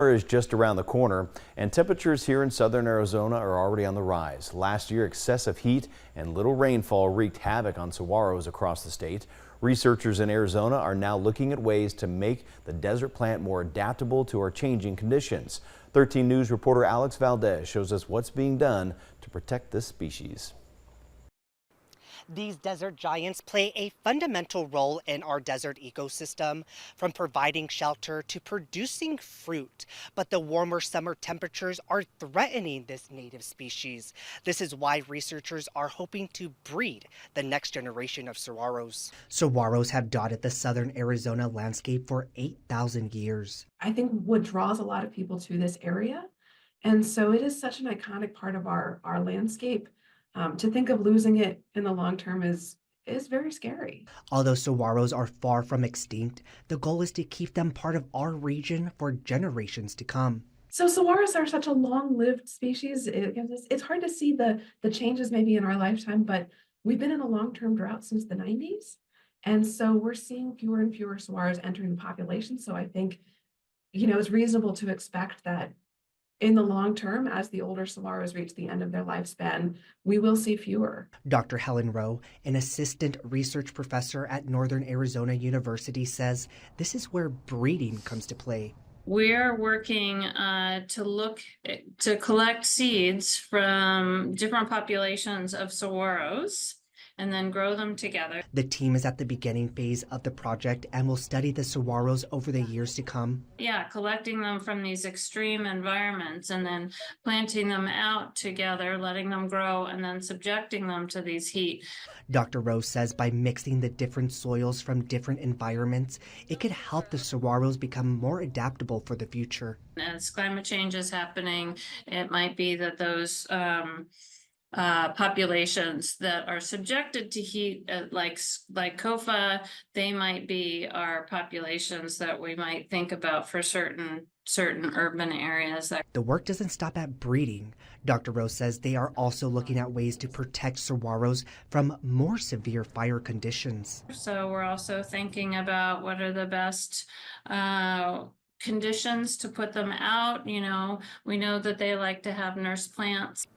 Is just around the corner, and temperatures here in southern Arizona are already on the rise. Last year, excessive heat and little rainfall wreaked havoc on saguaros across the state. Researchers in Arizona are now looking at ways to make the desert plant more adaptable to our changing conditions. 13 News reporter Alex Valdez shows us what's being done to protect this species. These desert giants play a fundamental role in our desert ecosystem, from providing shelter to producing fruit. But the warmer summer temperatures are threatening this native species. This is why researchers are hoping to breed the next generation of saguaros. Saguaros have dotted the southern Arizona landscape for 8,000 years. I think what draws a lot of people to this area. And so it is such an iconic part of our landscape. To think of losing it in the long term is very scary. Although saguaros are far from extinct, the goal is to keep them part of our region for generations to come. So saguaros are such a long-lived species. It's hard to see the changes maybe in our lifetime, but we've been in a long-term drought since the 90s. And so we're seeing fewer and fewer saguaros entering the population. So I think, it's reasonable to expect that in the long term, as the older saguaros reach the end of their lifespan, we will see fewer. Dr. Helen Rowe, an assistant research professor at Northern Arizona University, says this is where breeding comes to play. We're working to collect seeds from different populations of saguaros and then grow them together. The team is at the beginning phase of the project and will study the saguaros over the years to come. Yeah, collecting them from these extreme environments and then planting them out together, letting them grow, and then subjecting them to these heat. Dr. Rose says by mixing the different soils from different environments, it could help the saguaros become more adaptable for the future. As climate change is happening, it might be that those populations that are subjected to heat, like COFA, they might be our populations that we might think about for certain urban areas. The work doesn't stop at breeding. Dr. Rose says they are also looking at ways to protect saguaros from more severe fire conditions. So we're also thinking about what are the best conditions to put them out. We know that they like to have nurse plants.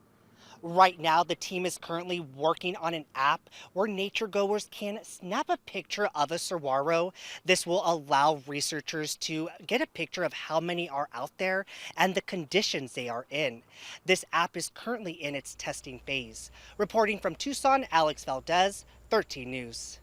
Right now, the team is currently working on an app where nature goers can snap a picture of a saguaro. This will allow researchers to get a picture of how many are out there and the conditions they are in. This app is currently in its testing phase. Reporting from Tucson, Alex Valdez, 13 News.